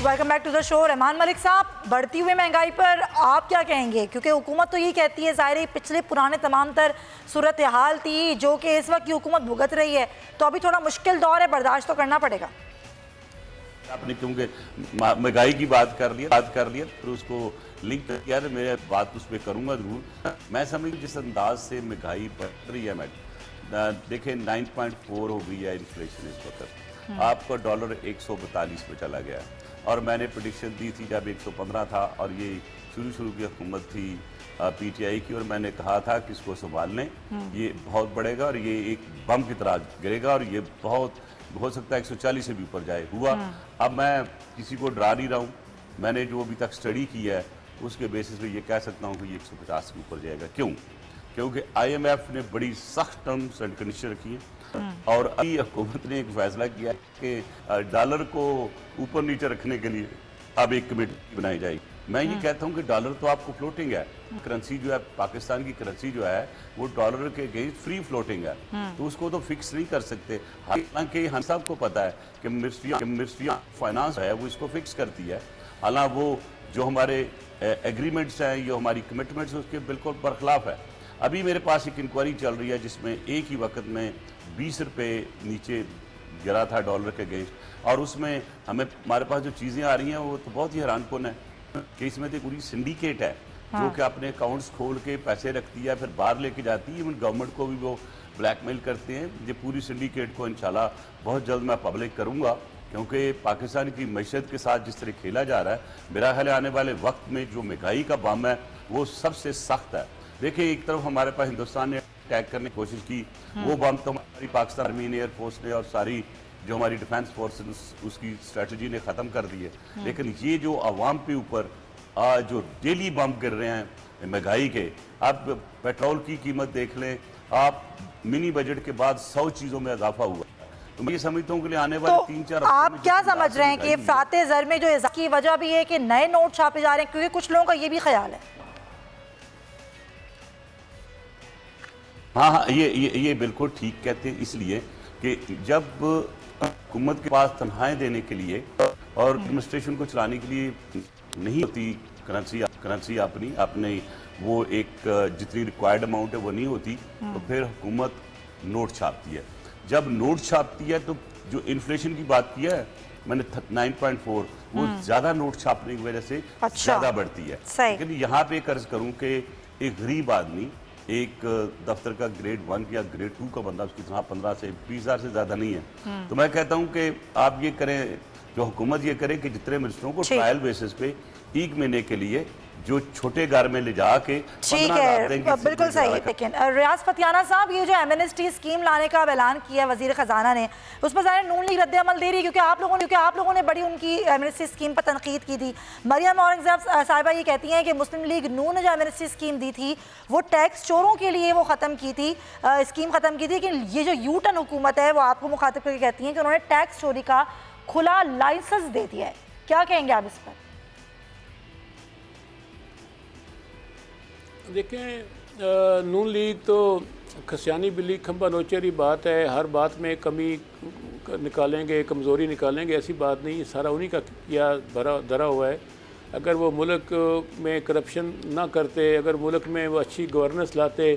Welcome back to the show. Rehman Malik साहब, बढ़ती हुई महंगाई पर आप क्या कहेंगे? क्योंकि हुकूमत तो यही कहती है, ज़ाहिर पिछले पुराने तमाम तर सूरत हाल थी जो कि इस वक्त की हुकूमत भुगत रही है, तो अभी थोड़ा मुश्किल दौर है, बर्दाश्त तो करना पड़ेगा। आपने क्योंकि महंगाई की बात कर लिया फिर उसको लिंक किया, तो मैं बात उस पर करूँगा ज़रूर। मैं समझ जिस अंदाज से महंगाई बढ़ रही है, देखिए 9.4 हो गई है इन्फ्लेशन इस वक्त। आपका डॉलर 142 पे चला गया और मैंने प्रेडिक्शन दी थी जब 115 था और ये शुरू की हुकूमत थी पीटीआई की, और मैंने कहा था कि इसको संभाल लें, ये बहुत बढ़ेगा और ये एक बम की तरह गिरेगा और ये बहुत हो सकता है 140 से भी ऊपर जाए। हुआ। अब मैं किसी को डरा नहीं रहा हूँ, मैंने जो अभी तक स्टडी की है उसके बेसिस पे ये कह सकता हूँ कि ये 150 के ऊपर जाएगा। क्यों? क्योंकि IMF ने बड़ी सख्त टर्म्स एंड कंडीशन रखी है और अभी हुकूमत ने एक फैसला किया कि डॉलर को ऊपर नीचे रखने के लिए अब एक कमेटी बनाई जाएगी। मैं ये कहता हूँ कि डॉलर तो आपको फ्लोटिंग है, करेंसी जो है पाकिस्तान की करेंसी जो है वो डॉलर के अगेंस्ट फ्री फ्लोटिंग है, तो उसको तो फिक्स नहीं कर सकते। हालांकि हम सबको पता है कि मिनिस्ट्री ऑफ फाइनेंस है वो इसको फिक्स करती है, हालांकि वो जो हमारे एग्रीमेंट्स हैं, ये हमारी कमिटमेंट्स उसके बिल्कुल बरखिलाफ है। अभी मेरे पास एक इंक्वायरी चल रही है जिसमें एक ही वक्त में 20 रुपये नीचे गिरा था डॉलर के अगेंस्ट, और उसमें हमारे पास जो चीज़ें आ रही हैं वो तो बहुत ही हैरानकुन है कि इसमें तो पूरी सिंडिकेट है जो कि अपने अकाउंट्स खोल के पैसे रखती है, फिर बाहर लेके जाती है, इवन गवर्नमेंट को भी वो ब्लैकमेल करते हैं। ये पूरी सिंडिकेट को इंशाल्लाह बहुत जल्द मैं पब्लिक करूँगा, क्योंकि पाकिस्तान की मैशत के साथ जिस तरह खेला जा रहा है, मेरा ख्याल आने वाले वक्त में जो महंगाई का बम है वो सबसे सख्त है। देखिए, एक तरफ हमारे पास हिंदुस्तान ने अटैक करने की कोशिश की, वो बम तो हमारी पाकिस्तान आर्मी ने, एयरफोर्स ने और सारी जो हमारी डिफेंस फोर्सेस उसकी स्ट्रेटजी ने ख़त्म कर दी है। लेकिन ये जो आवाम के ऊपर जो डेली बम गिर रहे हैं महंगाई के, आप पेट्रोल की कीमत देख लें, आप मिनी बजट के बाद 100 चीज़ों में इजाफा हुआ। तो मैं ये समझता हूँ कि आने वाले 3-4 आप क्या समझ रहे हैं कि फाते ज़र में जो इजाफे की वजह भी है कि नए नोट छापे जा रहे हैं, क्योंकि कुछ लोगों का ये भी ख्याल है। हाँ, ये बिल्कुल ठीक कहते हैं, इसलिए कि जब हुकूमत के पास तनख्वाहें देने के लिए और एडमिनिस्ट्रेशन को चलाने के लिए नहीं होती करेंसी अपने वो एक जितनी रिक्वायर्ड अमाउंट है वो नहीं होती, तो फिर हुकूमत नोट छापती है। जब नोट छापती है तो जो इन्फ्लेशन की बात की है मैंने 9.4, वो ज़्यादा नोट छापने की वजह से ज़्यादा बढ़ती है। लेकिन यहाँ पे कर्ज करूँ कि एक गरीब आदमी, एक दफ्तर का ग्रेड 1 या ग्रेड 2 का बंदा, उसकी तनख्वाह 15 से 20 हज़ार से ज़्यादा नहीं है। तो मैं कहता हूँ कि आप ये करें, जो हुकूमत ये करे कि जितने मिनिस्टरों को ट्रायल बेसिस पे 1 महीने के लिए जो छोटे घर में ले जाके, ठीक है, बिल्कुल सही। लेकिन रियाज फतियाना साहब, ये जो एमनेस्टी स्कीम लाने का ऐलान किया वजीर खजाना ने, उस पर ज़ाहिर नून लीग रद्द अमल दे रही है, क्योंकि आप लोगों ने बड़ी उनकी एमनेस्टी स्कीम पर तनकीद की थी। मरियम औरंगज़ेब साहिबा ये कहती हैं कि मुस्लिम लीग नून ने जो एमनेस्टी स्कीम दी थी वो टैक्स चोरों के लिए वो ख़त्म की थी, स्कीम ख़त्म की थी। लेकिन ये जो यू टर्न हुकूमत है वो आपको मुखातिब करके कहती है कि उन्होंने टैक्स चोरी का खुला लाइसेंस दे दिया है। क्या कहेंगे आप इस पर? देखें, नून लीग तो खसियानी बिल्ली खंबा नोचेरी बात है, हर बात में कमी निकालेंगे, कमज़ोरी निकालेंगे, ऐसी बात नहीं। सारा उन्हीं का किया धरा हुआ है। अगर वो मुल्क में करप्शन ना करते, अगर मुल्क में वो अच्छी गवर्नेंस लाते,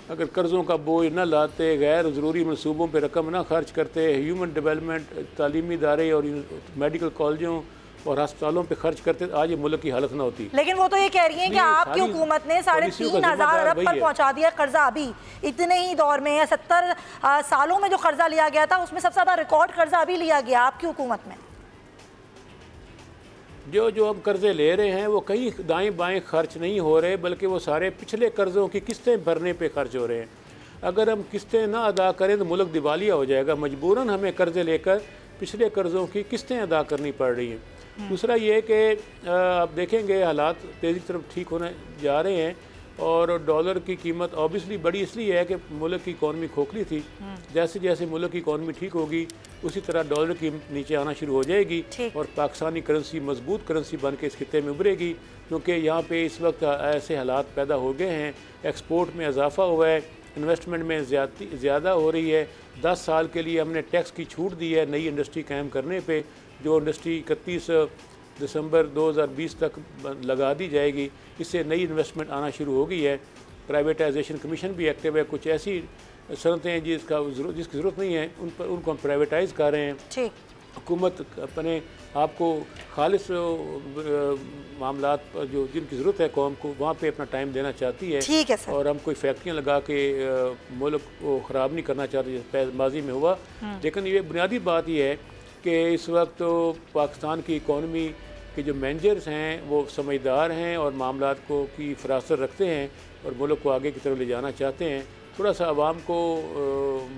अगर कर्ज़ों का बोझ न लाते, गैर ज़रूरी मनसूबों पर रकम ना खर्च करते, ह्यूमन डेवलपमेंट, तालीमी इदारे और मेडिकल कॉलेजों और अस्पतालों पे खर्च करते, आज ये मुल्क की हालत ना होती। लेकिन वो तो ये कह रही हैं कि आपकी हुकूमत ने 3,500 अरब पर पहुंचा दिया कर्जा। अभी इतने ही दौर में 70 सालों में जो कर्जा लिया गया था उसमें सबसे ज़्यादा रिकॉर्ड कर्जा अभी लिया गया आपकी हुकूमत में। जो हम कर्जे ले रहे हैं वो कहीं दाएं बाएं खर्च नहीं हो रहे, बल्कि वो सारे पिछले कर्ज़ों की किस्तें भरने पे खर्च हो रहे हैं। अगर हम किस्तें ना अदा करें तो मुल्क दिवालिया हो जाएगा। मजबूरन हमें कर्जे लेकर पिछले कर्ज़ों की किस्तें अदा करनी पड़ रही हैं। दूसरा ये है कि आप देखेंगे हालात तेज़ी की तरफ ठीक होने जा रहे हैं और डॉलर की कीमत ऑब्वियसली बड़ी इसलिए है कि मुल्क की इकॉनमी खोखली थी। जैसे जैसे मुल्क की इकॉनमी ठीक होगी उसी तरह डॉलर की नीचे आना शुरू हो जाएगी और पाकिस्तानी करेंसी मजबूत करेंसी बन के इस खिते में उभरेगी, क्योंकि यहाँ पे इस वक्त ऐसे हालात पैदा हो गए हैं, एक्सपोर्ट में इजाफा हुआ है, इन्वेस्टमेंट में ज़्यादा हो रही है। 10 साल के लिए हमने टैक्स की छूट दी है नई इंडस्ट्री कायम करने पे, जो इंडस्ट्री 31 दिसंबर 2020 तक लगा दी जाएगी। इससे नई इन्वेस्टमेंट आना शुरू हो गई है। प्राइवेटाइजेशन कमीशन भी एक्टिव है। कुछ ऐसी सनतें जिसकी ज़रूरत नहीं है उनको हम प्राइवेटाइज़ कर रहे हैं। हुकूमत अपने आपको खालिस मामलात जो जिनकी ज़रूरत है कौम को वहाँ पे अपना टाइम देना चाहती है। ठीक है सर। और हम कोई फैक्ट्रियाँ लगा के मुल्क को ख़राब नहीं करना चाहते जैसे माजी में हुआ। लेकिन ये बुनियादी बात ये है कि इस वक्त तो पाकिस्तान की इकॉनमी के जो मैनेजर्स हैं वो समझदार हैं और मामलात को की फरासत रखते हैं और मुल्क को आगे की तरफ ले जाना चाहते हैं। थोड़ा सा आवाम को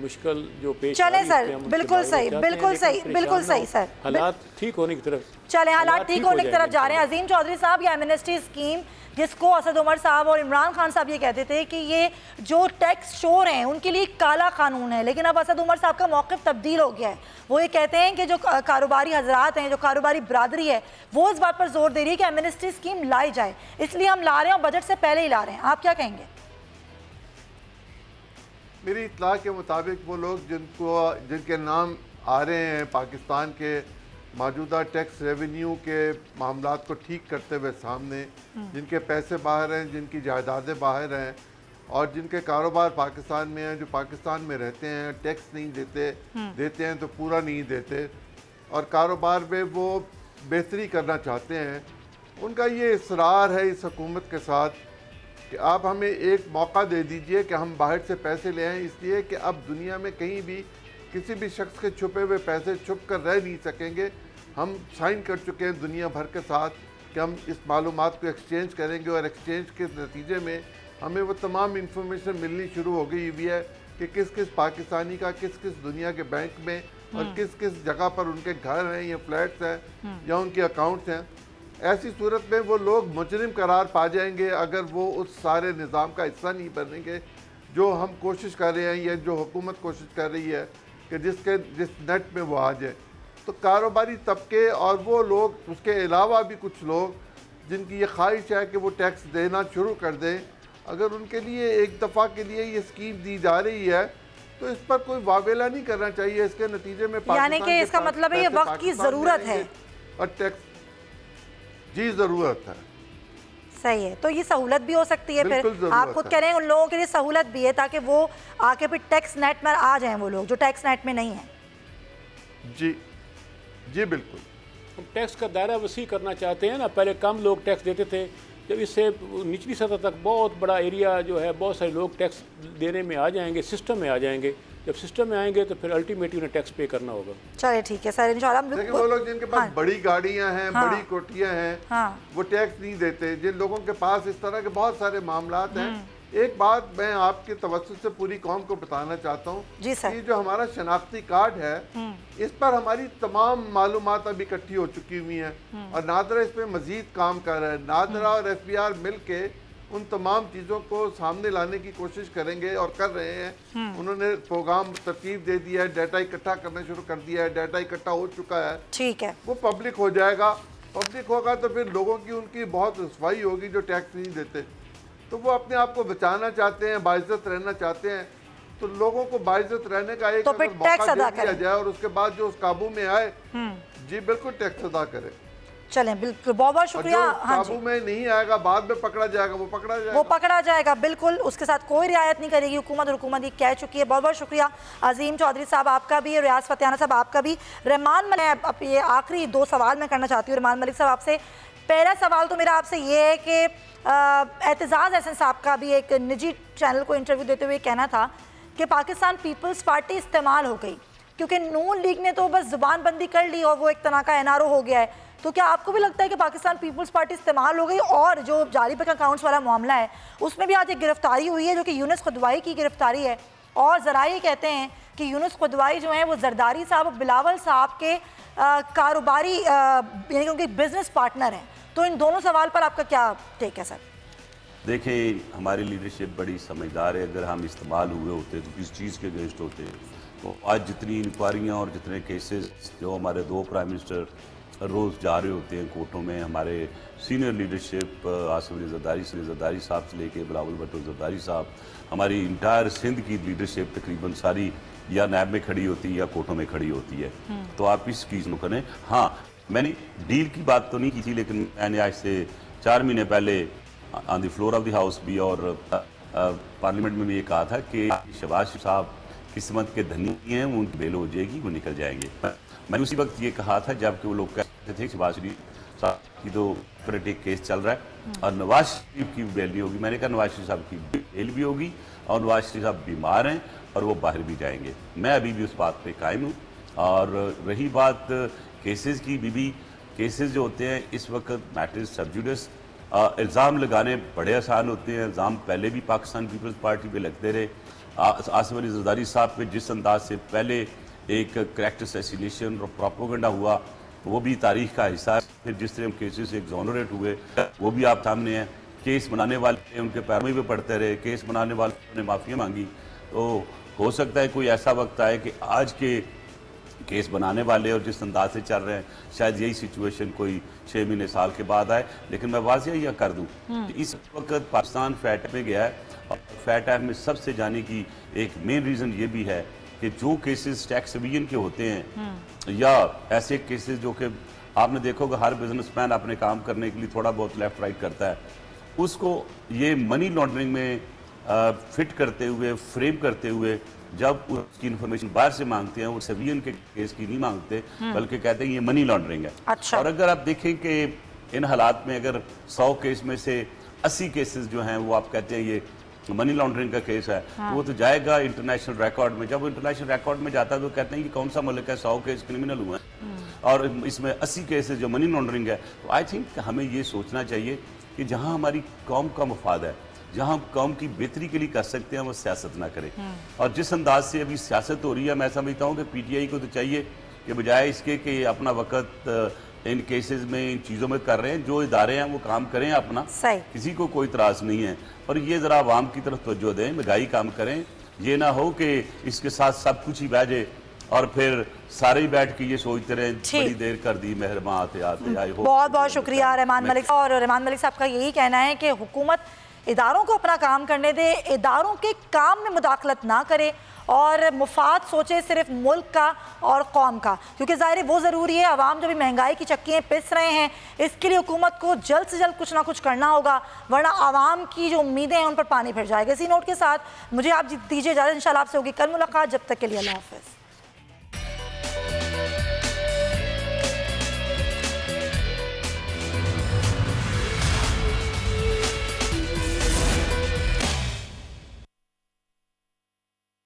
मुश्किल जो पेश चले सर, बिल्कुल सही, बिल्कुल सही, बिल्कुल सही सर। हालात ठीक होने की तरफ चले, हालात ठीक होने की तरफ जा रहे हैं। अजीम चौधरी साहब, ये एमनेस्टी स्कीम जिसको असद उमर साहब और इमरान खान साहब ये कहते थे कि ये जो टैक्स चोर हैं उनके लिए काला कानून है, लेकिन अब असद उमर साहब का मौक़िफ़ तब्दील हो गया है। वो ये कहते हैं कि जो कारोबारी हजरात हैं, जो कारोबारी बरादरी है, वो इस बात पर जोर दे रही है कि एमनेस्टी स्कीम लाई जाए, इसलिए हम ला रहे हैं और बजट से पहले ही ला रहे हैं। आप क्या कहेंगे? मेरी इत्तला के मुताबिक वो लोग जिनके नाम आ रहे हैं पाकिस्तान के मौजूदा टैक्स रेवेन्यू के मामलात को ठीक करते हुए सामने, जिनके पैसे बाहर हैं, जिनकी जायदादें बाहर हैं और जिनके कारोबार पाकिस्तान में हैं, जो पाकिस्तान में रहते हैं, टैक्स नहीं देते हैं तो पूरा नहीं देते और कारोबार में वो बेहतरी करना चाहते हैं, उनका ये इसरार है इस हुकूमत के साथ कि आप हमें एक मौका दे दीजिए कि हम बाहर से पैसे ले आएँ, इसलिए कि अब दुनिया में कहीं भी किसी भी शख्स के छुपे हुए पैसे छुप कर रह नहीं सकेंगे। हम साइन कर चुके हैं दुनिया भर के साथ कि हम इस मालूमात को एक्सचेंज करेंगे और एक्सचेंज के नतीजे में हमें वो तमाम इंफॉर्मेशन मिलनी शुरू हो गई हुई है कि किस किस पाकिस्तानी का किस किस दुनिया के बैंक में और किस किस जगह पर उनके घर हैं या फ्लैट्स हैं या उनके अकाउंट्स हैं। ऐसी सूरत में वो लोग मुजरिम करार पा जाएंगे अगर वो उस सारे निज़ाम का हिस्सा नहीं बनेंगे जो हम कोशिश कर रहे हैं या जो हुकूमत कोशिश कर रही है कि जिस नेट में वो आ जाए। तो कारोबारी तबके और वो लोग, उसके अलावा भी कुछ लोग जिनकी ये ख्वाहिश है कि वो टैक्स देना शुरू कर दें, अगर उनके लिए एक दफ़ा के लिए ये स्कीम दी जा रही है तो इस पर कोई वावेला नहीं करना चाहिए। इसके नतीजे में यानी कि इसका मतलब है ये वक्त की ज़रूरत है और टैक्स जी ज़रूरत है। सही है, तो ये सहूलत भी हो सकती है। फिर आप खुद कह रहे हैं उन लोगों के लिए सहूलत भी है ताकि वो आके फिर टैक्स नेट में आ जाएं, वो लोग जो टैक्स नेट में नहीं है। जी जी बिल्कुल, हम टैक्स का दायरा वसी करना चाहते हैं ना। पहले कम लोग टैक्स देते थे, जब इससे निचली सतह तक बहुत बड़ा एरिया जो है बहुत सारे लोग टैक्स देने में आ जाएंगे, सिस्टम में आ जाएंगे। जब सिस्टम में आएंगे तो फिर अल्टीमेटली उन्हें टैक्स पे करना होगा। चलिए ठीक है सर, इंशाल्लाह। लेकिन वो लोग जिनके पास बड़ी गाड़ियां हैं, बड़ी कोठियां हैं, वो टैक्स नहीं देते। जिन लोगों के पास इस तरह के बहुत सारे मामलात हैं, एक बात मैं आपके तवज्जुह से पूरी कौम को बताना चाहता हूँ कि जो हमारा शनाख्ती कार्ड है इस पर हमारी तमाम मालूमात अब इकट्ठी हो चुकी हुई हैं और नादरा इस पर मजीद काम कर रहा है। नादरा और FBI मिल के उन तमाम चीज़ों को सामने लाने की कोशिश करेंगे और कर रहे हैं। उन्होंने प्रोग्राम तरतीब दे दिया है, डाटा इकट्ठा करना शुरू कर दिया है, डाटा इकट्ठा हो चुका है, ठीक है, वो पब्लिक हो जाएगा। पब्लिक होगा तो फिर लोगों की उनकी बहुत रसवाई होगी जो टैक्स नहीं देते, तो वो अपने आप को बचाना चाहते हैं, बाइज्जत रहना चाहते हैं, तो लोगों को बाइज्जत रहने का एक तो फिर टैक्स अदा दिया जाए और उसके बाद जो उस काबू में आए, जी बिल्कुल टैक्स अदा करे। चलें, बिल्कुल, बहुत बहुत शुक्रिया। हाँ जी, काबू में नहीं आएगा, बाद में पकड़ा जाएगा, वो पकड़ा जाएगा, बिल्कुल, उसके साथ कोई रियायत नहीं करेगी हुकूमत, और हुकूमत ये कह चुकी है। बहुत बहुत शुक्रिया अजीम चौधरी साहब आपका भी, रियाज फतेहाना साहब आपका भी। रहमान मलिक, अब ये आखिरी 2 सवाल मैं करना चाहती हूँ रहमान मलिक साहब आपसे। पहला सवाल तो मेरा आपसे ये है कि एतजाज़ अहसन साहब का भी एक निजी चैनल को इंटरव्यू देते हुए कहना था कि पाकिस्तान पीपल्स पार्टी इस्तेमाल हो गई क्योंकि नून लीग ने तो बस ज़ुबानबंदी कर ली और वो एक तरह का NRO हो गया है। तो क्या आपको भी लगता है कि पाकिस्तान पीपल्स पार्टी इस्तेमाल हो गई? और जो जाली बैंक अकाउंट्स वाला मामला है उसमें भी आज एक गिरफ्तारी हुई है जो कि यूनुस खुदवाई की गिरफ्तारी है, और ज़रा ये कहते हैं कि यूनुस खुदवाई जो है वो जरदारी साहब और बिलावल साहब के कारोबारी यानी कि उनके बिजनेस पार्टनर हैं। तो इन दोनों सवाल पर आपका क्या टेक है सर? देखें, हमारी लीडरशिप बड़ी समझदार है। अगर हम इस्तेमाल हुए होते तो किस चीज़ के अगेंस्ट होते, तो आज जितनी इंक्वायरियाँ और जितने केसेस जो हमारे 2 प्राइम मिनिस्टर रोज़ जा रहे होते हैं कोर्टों में, हमारे सीनियर लीडरशिप आसिफ अली जरदारी साहब से लेके बिलावल भुट्टो जरदारी साहब, हमारी इंटायर सिंध की लीडरशिप तकरीबन सारी या नैब में खड़ी होती है या कोर्टों में खड़ी होती है। तो आप इस चीज़ को करें। हाँ, मैंने डील की बात तो नहीं की थी, लेकिन मैंने आज से 4 महीने पहले on the floor of the house भी और पार्लियामेंट में भी ये कहा था कि शहबाज शरीफ साहब किस्मत के धनी हैं, उनकी बेल हो जाएगी, वो निकल जाएंगे। मैंने उसी वक्त ये कहा था जबकि वो लोग कहते थे शहबाज शरीफ साहब की तो क्रिटिक केस चल रहा है और नवाज शरीफ की बेल भी होगी। मैंने कहा नवाज शरीफ साहब की बेल भी होगी और नवाज शरीफ साहब बीमार हैं और वो बाहर भी जाएंगे। मैं अभी भी उस बात पे कायम हूँ। और रही बात केसेस की, बीबी केसेस जो होते हैं इस वक्त मैटर्स सब जुडिस। इल्ज़ाम लगाने बड़े आसान होते हैं। इल्ज़ाम पहले भी पाकिस्तान पीपल्स पार्टी पे लगते रहे। आसिफ अली जरदारी साहब पे जिस अंदाज से पहले एक करेक्ट असैसिनेशन और प्रोपेगेंडा हुआ, वो भी तारीख का हिस्सा है। फिर जिस तरह केसेस एक्सोनरेट हुए वो भी आप सामने हैं। केस बनाने वाले उनके पैरों में पड़ते रहे, केस बनाने वाले ने माफ़िया मांगी। तो हो सकता है कोई ऐसा वक्त आए कि आज के केस बनाने वाले और जिस अंदाज से चल रहे हैं शायद यही सिचुएशन कोई 6 महीने साल के बाद आए। लेकिन मैं वाज़ेह यह कर दूं कि इस वक्त पाकिस्तान फैट में गया है और फैट में सबसे जाने की एक मेन रीज़न ये भी है कि जो केसेस टैक्स एविजन के होते हैं या ऐसे केसेस जो कि आपने देखोगे हर बिजनेसमैन अपने काम करने के लिए थोड़ा बहुत लेफ्ट राइट करता है, उसको ये मनी लॉन्ड्रिंग में फिट करते हुए, फ्रेम करते हुए जब उसकी इन्फॉर्मेशन बाहर से मांगते हैं, वो सेवियन के केस की नहीं मांगते बल्कि कहते हैं ये मनी लॉन्ड्रिंग है। अच्छा। और अगर आप देखें कि इन हालात में अगर 100 केस में से 80 केसेस जो हैं वो आप कहते हैं ये मनी लॉन्ड्रिंग का केस है, तो वो तो जाएगा इंटरनेशनल रिकॉर्ड में। जब वो इंटरनेशनल रिकॉर्ड में जाता है तो कहते हैं कि कौन सा मुल्क है 100 केस क्रिमिनल हुए हैं और इसमें 80 केसेस जो मनी लॉन्ड्रिंग है। तो आई थिंक हमें ये सोचना चाहिए कि जहाँ हमारी कौम का मफाद है, जहाँ कौम की बेहतरी के लिए कर सकते हैं, वो सियासत ना करें। और जिस अंदाज से अभी सियासत हो रही है, मैं समझता हूँ कि PTI को तो चाहिए कि बजाय इसके कि अपना वक्त इन केसेस में, इन चीज़ों में कर रहे हैं, जो इदारे हैं वो काम करें अपना, किसी को कोई इतराज़ नहीं है। और ये ज़रा आवाम की तरफ तवज्जो दें, महंगाई काम करें। ये ना हो कि इसके साथ सब कुछ ही बह जाए और फिर सारे ही बैठ के ये सोचते रहे बड़ी देर कर दी, मेहरबान आते आते आए। बहुत बहुत शुक्रिया रहमान मलिक। और रहमान मलिक साहब का यही कहना है कि हुकूमत इदारों को अपना काम करने दे, इदारों के काम में मुदाखलत ना करे और मुफाद सोचे सिर्फ मुल्क का और कौम का, क्योंकि ज़ाहिर वो ज़रूरी है। आवाम जो भी महंगाई की चक्कियाँ पिस रहे हैं, इसके लिए हुकूमत को जल्द से जल्द कुछ ना कुछ करना होगा, वरना आवाम की जो उम्मीदें हैं उन पर पानी फिर जाएगा। इसी नोट के साथ मुझे आप दीजिए इजाज़त। इंशाल्लाह आपसे होगी कल मुलाकात। जब तक के लिए अल्लाह हाफ़िज़।